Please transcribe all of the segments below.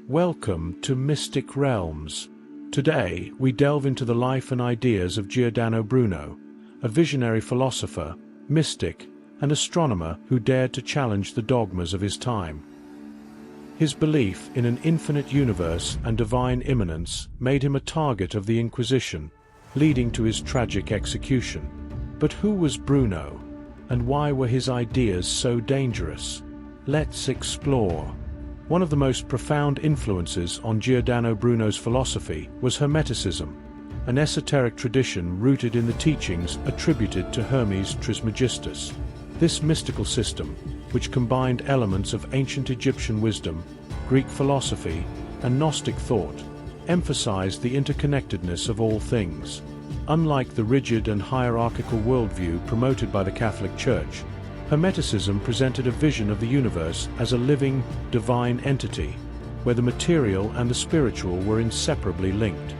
Welcome to Mystic Realms. Today, we delve into the life and ideas of Giordano Bruno, a visionary philosopher, mystic, and astronomer who dared to challenge the dogmas of his time. His belief in an infinite universe and divine immanence made him a target of the Inquisition, leading to his tragic execution. But who was Bruno, and why were his ideas so dangerous? Let's explore. One of the most profound influences on Giordano Bruno's philosophy was Hermeticism, an esoteric tradition rooted in the teachings attributed to Hermes Trismegistus. This mystical system, which combined elements of ancient Egyptian wisdom, Greek philosophy, and Gnostic thought, emphasized the interconnectedness of all things. Unlike the rigid and hierarchical worldview promoted by the Catholic Church, Hermeticism presented a vision of the universe as a living, divine entity, where the material and the spiritual were inseparably linked.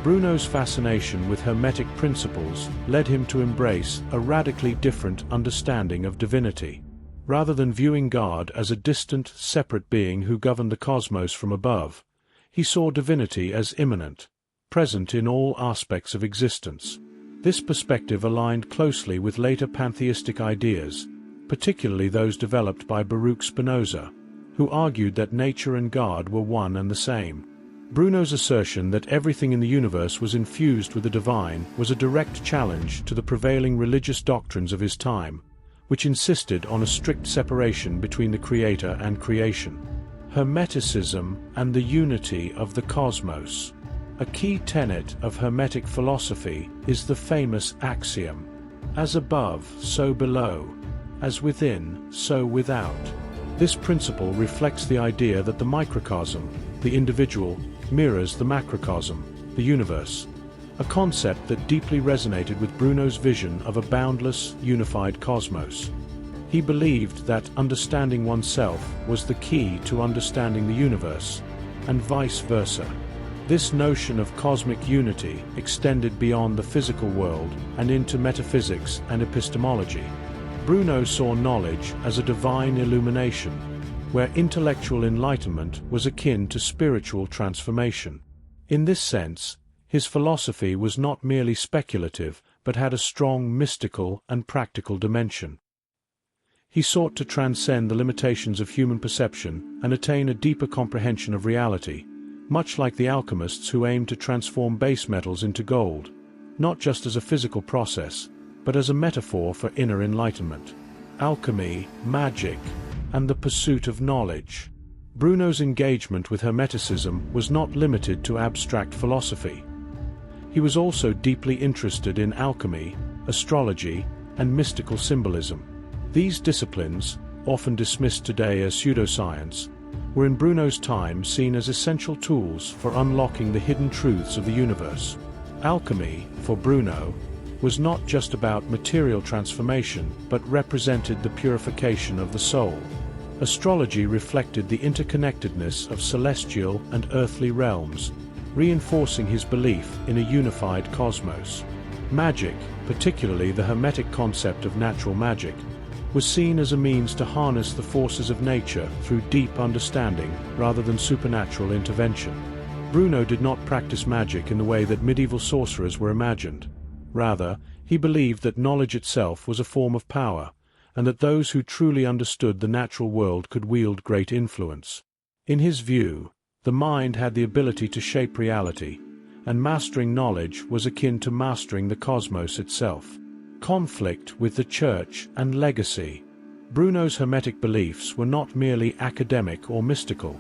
Bruno's fascination with Hermetic principles led him to embrace a radically different understanding of divinity. Rather than viewing God as a distant, separate being who governed the cosmos from above, he saw divinity as immanent, present in all aspects of existence. This perspective aligned closely with later pantheistic ideas, particularly those developed by Baruch Spinoza, who argued that nature and God were one and the same. Bruno's assertion that everything in the universe was infused with the divine was a direct challenge to the prevailing religious doctrines of his time, which insisted on a strict separation between the creator and creation. Hermeticism and the unity of the cosmos. A key tenet of Hermetic philosophy is the famous axiom, "As above, so below. As within, so without." This principle reflects the idea that the microcosm, the individual, mirrors the macrocosm, the universe, a concept that deeply resonated with Bruno's vision of a boundless, unified cosmos. He believed that understanding oneself was the key to understanding the universe, and vice versa. This notion of cosmic unity extended beyond the physical world and into metaphysics and epistemology. Bruno saw knowledge as a divine illumination, where intellectual enlightenment was akin to spiritual transformation. In this sense, his philosophy was not merely speculative but had a strong mystical and practical dimension. He sought to transcend the limitations of human perception and attain a deeper comprehension of reality, much like the alchemists who aimed to transform base metals into gold, not just as a physical process, but as a metaphor for inner enlightenment. Alchemy, magic, and the pursuit of knowledge. Bruno's engagement with Hermeticism was not limited to abstract philosophy. He was also deeply interested in alchemy, astrology, and mystical symbolism. These disciplines, often dismissed today as pseudoscience, were in Bruno's time seen as essential tools for unlocking the hidden truths of the universe. Alchemy, for Bruno, was not just about material transformation but represented the purification of the soul. Astrology reflected the interconnectedness of celestial and earthly realms, reinforcing his belief in a unified cosmos. Magic, particularly the Hermetic concept of natural magic, was seen as a means to harness the forces of nature through deep understanding rather than supernatural intervention. Bruno did not practice magic in the way that medieval sorcerers were imagined. Rather, he believed that knowledge itself was a form of power, and that those who truly understood the natural world could wield great influence. In his view, the mind had the ability to shape reality, and mastering knowledge was akin to mastering the cosmos itself. Conflict with the Church and legacy. Bruno's Hermetic beliefs were not merely academic or mystical.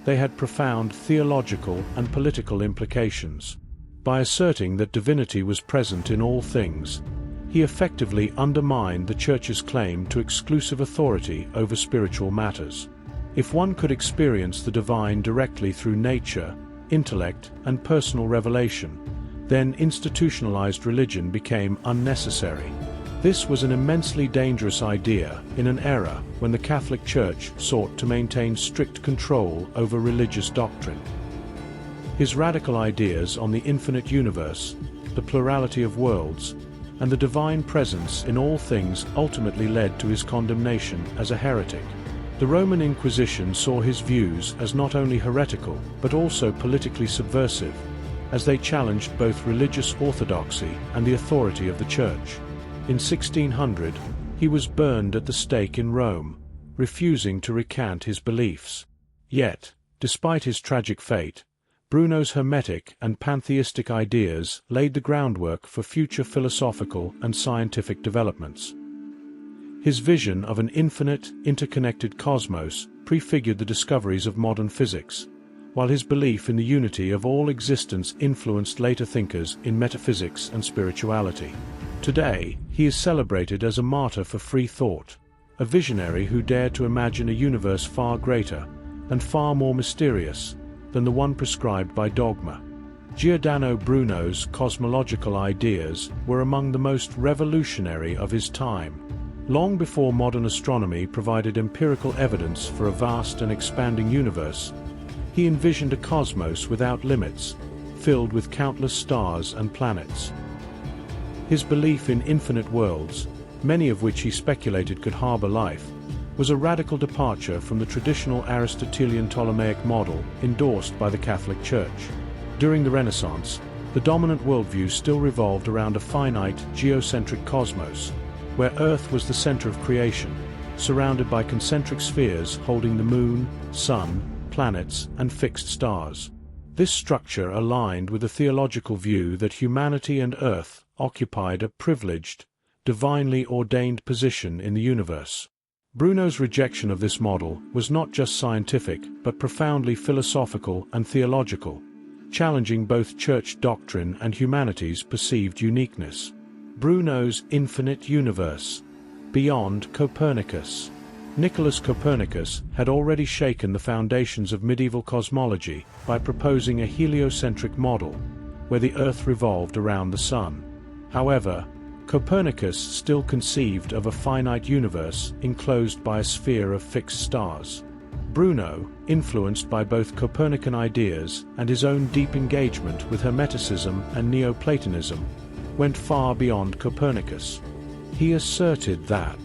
They had profound theological and political implications. By asserting that divinity was present in all things, he effectively undermined the Church's claim to exclusive authority over spiritual matters. If one could experience the divine directly through nature, intellect, and personal revelation, then institutionalized religion became unnecessary. This was an immensely dangerous idea in an era when the Catholic Church sought to maintain strict control over religious doctrine. His radical ideas on the infinite universe, the plurality of worlds, and the divine presence in all things ultimately led to his condemnation as a heretic. The Roman Inquisition saw his views as not only heretical but also politically subversive, as they challenged both religious orthodoxy and the authority of the Church. In 1600, he was burned at the stake in Rome, refusing to recant his beliefs. Yet, despite his tragic fate, Bruno's Hermetic and pantheistic ideas laid the groundwork for future philosophical and scientific developments. His vision of an infinite, interconnected cosmos prefigured the discoveries of modern physics, while his belief in the unity of all existence influenced later thinkers in metaphysics and spirituality. Today, he is celebrated as a martyr for free thought, a visionary who dared to imagine a universe far greater and far more mysterious than the one prescribed by dogma. Giordano Bruno's cosmological ideas were among the most revolutionary of his time. Long before modern astronomy provided empirical evidence for a vast and expanding universe, he envisioned a cosmos without limits, filled with countless stars and planets. His belief in infinite worlds, many of which he speculated could harbor life, was a radical departure from the traditional Aristotelian Ptolemaic model endorsed by the Catholic Church. During the Renaissance, the dominant worldview still revolved around a finite, geocentric cosmos, where Earth was the center of creation, surrounded by concentric spheres holding the moon, sun, planets, and fixed stars. This structure aligned with the theological view that humanity and Earth occupied a privileged, divinely ordained position in the universe. Bruno's rejection of this model was not just scientific but profoundly philosophical and theological, challenging both church doctrine and humanity's perceived uniqueness. Bruno's infinite universe, beyond Copernicus. Nicholas Copernicus had already shaken the foundations of medieval cosmology by proposing a heliocentric model, where the Earth revolved around the Sun. However, Copernicus still conceived of a finite universe enclosed by a sphere of fixed stars. Bruno, influenced by both Copernican ideas and his own deep engagement with Hermeticism and Neoplatonism, went far beyond Copernicus. He asserted that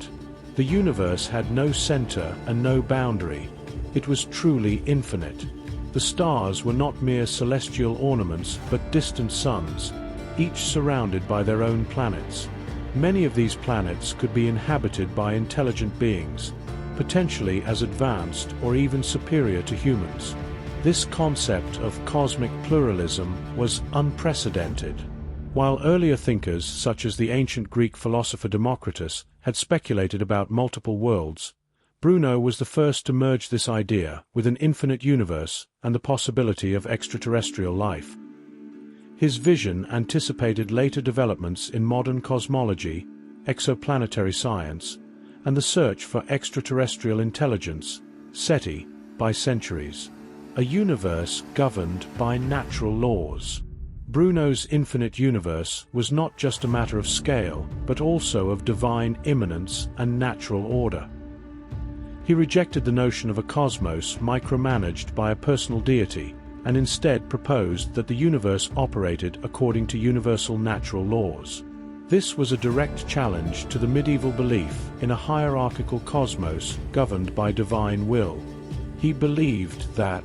the universe had no center and no boundary. It was truly infinite. The stars were not mere celestial ornaments but distant suns, each surrounded by their own planets. Many of these planets could be inhabited by intelligent beings, potentially as advanced or even superior to humans. This concept of cosmic pluralism was unprecedented. While earlier thinkers such as the ancient Greek philosopher Democritus had speculated about multiple worlds, Bruno was the first to merge this idea with an infinite universe and the possibility of extraterrestrial life. His vision anticipated later developments in modern cosmology, exoplanetary science, and the search for extraterrestrial intelligence, SETI, by centuries. A universe governed by natural laws. Bruno's infinite universe was not just a matter of scale, but also of divine immanence and natural order. He rejected the notion of a cosmos micromanaged by a personal deity, and instead proposed that the universe operated according to universal natural laws. This was a direct challenge to the medieval belief in a hierarchical cosmos governed by divine will. He believed that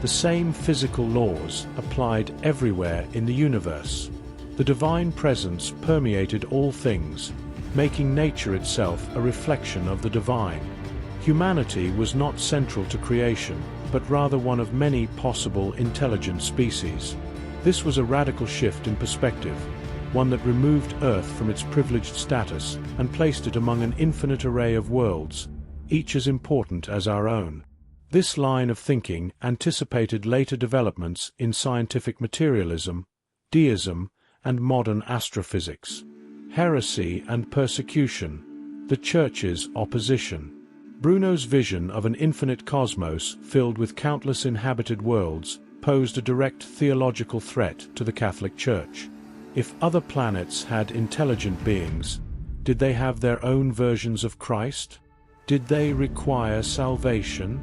the same physical laws applied everywhere in the universe. The divine presence permeated all things, making nature itself a reflection of the divine. Humanity was not central to creation, but rather one of many possible intelligent species. This was a radical shift in perspective, one that removed Earth from its privileged status and placed it among an infinite array of worlds, each as important as our own. This line of thinking anticipated later developments in scientific materialism, deism, and modern astrophysics. Heresy and persecution, the Church's opposition. Bruno's vision of an infinite cosmos filled with countless inhabited worlds posed a direct theological threat to the Catholic Church. If other planets had intelligent beings, did they have their own versions of Christ? Did they require salvation?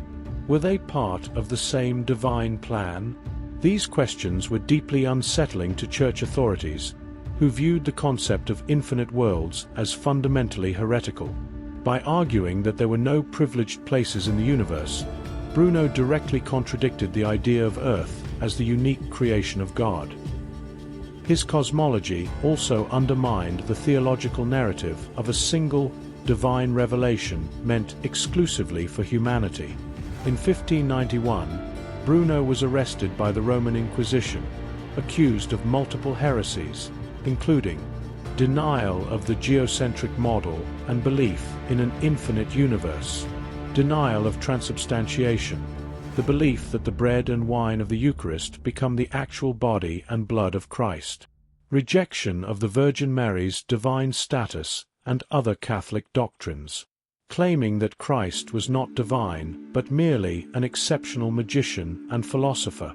Were they part of the same divine plan? These questions were deeply unsettling to church authorities, who viewed the concept of infinite worlds as fundamentally heretical. By arguing that there were no privileged places in the universe, Bruno directly contradicted the idea of Earth as the unique creation of God. His cosmology also undermined the theological narrative of a single, divine revelation meant exclusively for humanity. In 1591, Bruno was arrested by the Roman Inquisition, accused of multiple heresies, including denial of the geocentric model and belief in an infinite universe, denial of transubstantiation, the belief that the bread and wine of the Eucharist become the actual body and blood of Christ, rejection of the Virgin Mary's divine status and other Catholic doctrines, claiming that Christ was not divine but merely an exceptional magician and philosopher.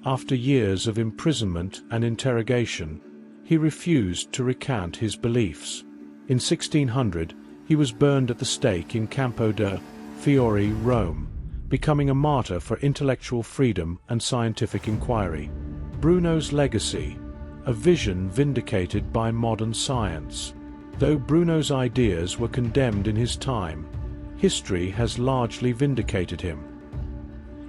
After years of imprisonment and interrogation, he refused to recant his beliefs. In 1600, he was burned at the stake in Campo de' Fiori, Rome, becoming a martyr for intellectual freedom and scientific inquiry. Bruno's legacy, a vision vindicated by modern science. Though Bruno's ideas were condemned in his time, history has largely vindicated him.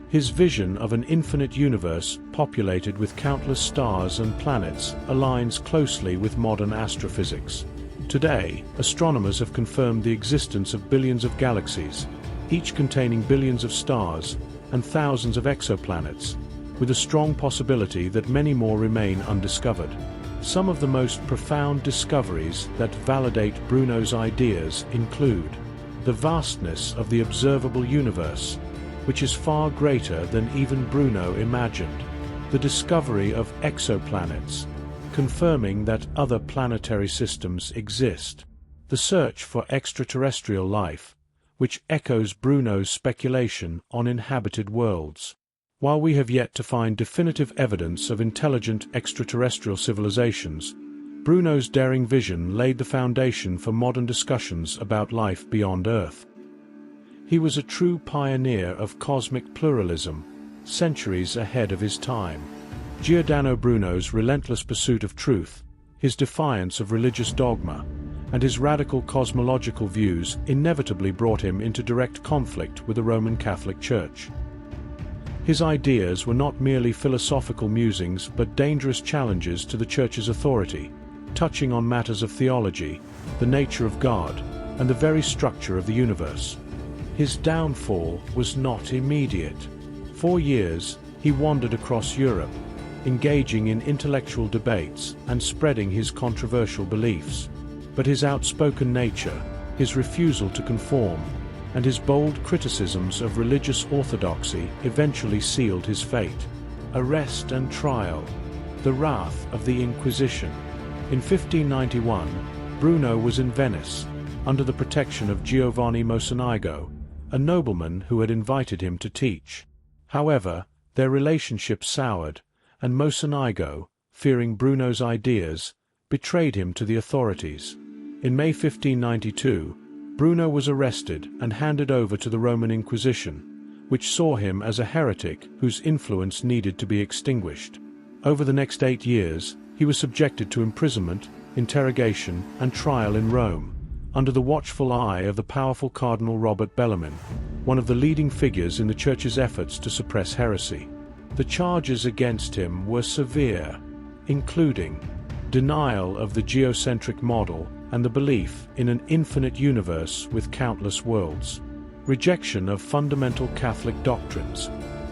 His vision of an infinite universe populated with countless stars and planets aligns closely with modern astrophysics. Today, astronomers have confirmed the existence of billions of galaxies, each containing billions of stars and thousands of exoplanets, with a strong possibility that many more remain undiscovered. Some of the most profound discoveries that validate Bruno's ideas include the vastness of the observable universe, which is far greater than even Bruno imagined, the discovery of exoplanets, confirming that other planetary systems exist, the search for extraterrestrial life, which echoes Bruno's speculation on inhabited worlds. While we have yet to find definitive evidence of intelligent extraterrestrial civilizations, Bruno's daring vision laid the foundation for modern discussions about life beyond Earth. He was a true pioneer of cosmic pluralism, centuries ahead of his time. Giordano Bruno's relentless pursuit of truth, his defiance of religious dogma, and his radical cosmological views inevitably brought him into direct conflict with the Roman Catholic Church. His ideas were not merely philosophical musings but dangerous challenges to the Church's authority, touching on matters of theology, the nature of God, and the very structure of the universe. His downfall was not immediate. For years, he wandered across Europe, engaging in intellectual debates and spreading his controversial beliefs. But his outspoken nature, his refusal to conform, and his bold criticisms of religious orthodoxy eventually sealed his fate. Arrest and trial. The wrath of the Inquisition. In 1591, Bruno was in Venice, under the protection of Giovanni Mocenigo, a nobleman who had invited him to teach. However, their relationship soured, and Mocenigo, fearing Bruno's ideas, betrayed him to the authorities. In May 1592, Bruno was arrested and handed over to the Roman Inquisition, which saw him as a heretic whose influence needed to be extinguished. Over the next 8 years, he was subjected to imprisonment, interrogation, and trial in Rome, under the watchful eye of the powerful Cardinal Robert Bellarmine, one of the leading figures in the Church's efforts to suppress heresy. The charges against him were severe, including denial of the geocentric model and the belief in an infinite universe with countless worlds, rejection of fundamental Catholic doctrines,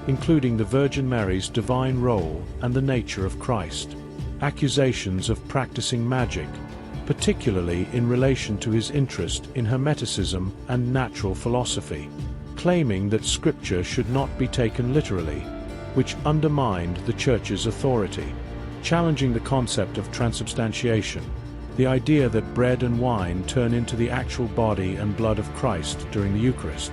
including the Virgin Mary's divine role and the nature of Christ, accusations of practicing magic, particularly in relation to his interest in Hermeticism and natural philosophy, claiming that Scripture should not be taken literally, which undermined the Church's authority, challenging the concept of transubstantiation, the idea that bread and wine turn into the actual body and blood of Christ during the Eucharist.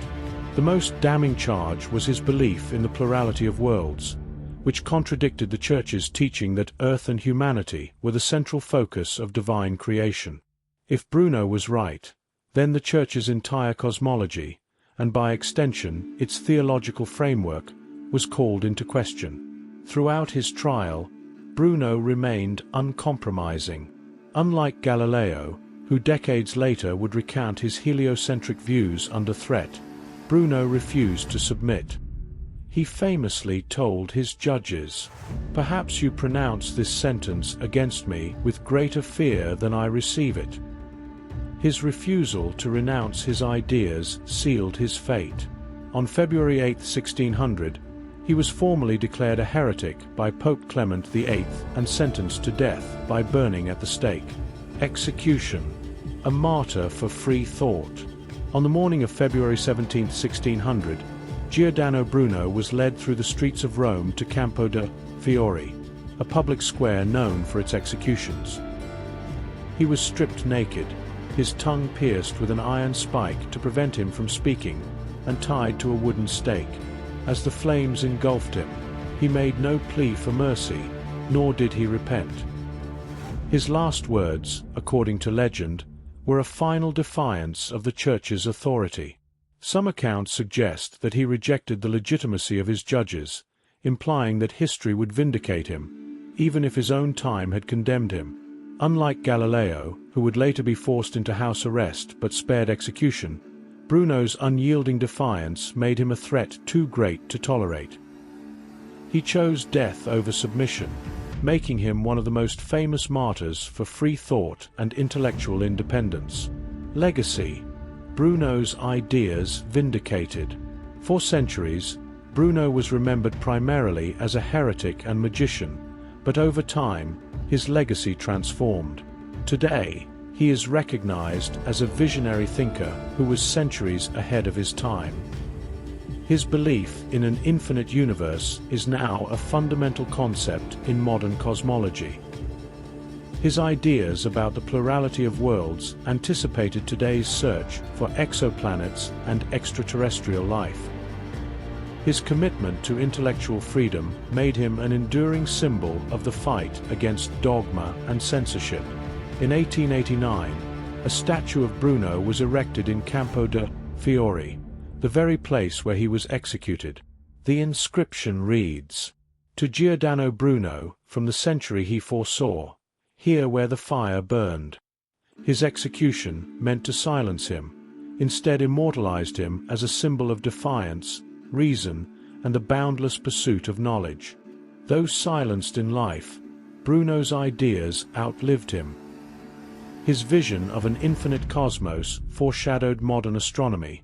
The most damning charge was his belief in the plurality of worlds, which contradicted the Church's teaching that Earth and humanity were the central focus of divine creation. If Bruno was right, then the Church's entire cosmology, and by extension its theological framework, was called into question. Throughout his trial, Bruno remained uncompromising. Unlike Galileo, who decades later would recount his heliocentric views under threat, Bruno refused to submit. He famously told his judges, "Perhaps you pronounce this sentence against me with greater fear than I receive it." His refusal to renounce his ideas sealed his fate. On February 8, 1600, he was formally declared a heretic by Pope Clement VIII and sentenced to death by burning at the stake. Execution. A martyr for free thought. On the morning of February 17, 1600, Giordano Bruno was led through the streets of Rome to Campo de' Fiori, a public square known for its executions. He was stripped naked, his tongue pierced with an iron spike to prevent him from speaking, and tied to a wooden stake. As the flames engulfed him, he made no plea for mercy, nor did he repent. His last words, according to legend, were a final defiance of the Church's authority. Some accounts suggest that he rejected the legitimacy of his judges, implying that history would vindicate him, even if his own time had condemned him. Unlike Galileo, who would later be forced into house arrest but spared execution, Bruno's unyielding defiance made him a threat too great to tolerate. He chose death over submission, making him one of the most famous martyrs for free thought and intellectual independence. Legacy. Bruno's ideas vindicated. For centuries, Bruno was remembered primarily as a heretic and magician, but over time, his legacy transformed. Today, he is recognized as a visionary thinker who was centuries ahead of his time. His belief in an infinite universe is now a fundamental concept in modern cosmology. His ideas about the plurality of worlds anticipated today's search for exoplanets and extraterrestrial life. His commitment to intellectual freedom made him an enduring symbol of the fight against dogma and censorship. In 1889, a statue of Bruno was erected in Campo de' Fiori, the very place where he was executed. The inscription reads, "To Giordano Bruno, from the century he foresaw, here where the fire burned." His execution meant to silence him, instead immortalized him as a symbol of defiance, reason, and the boundless pursuit of knowledge. Though silenced in life, Bruno's ideas outlived him. His vision of an infinite cosmos foreshadowed modern astronomy,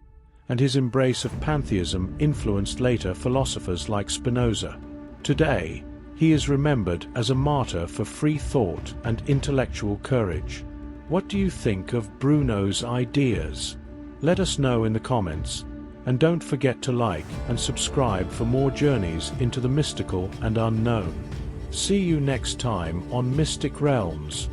and his embrace of pantheism influenced later philosophers like Spinoza. Today, he is remembered as a martyr for free thought and intellectual courage. What do you think of Bruno's ideas? Let us know in the comments, and don't forget to like and subscribe for more journeys into the mystical and unknown. See you next time on Mystic Realms.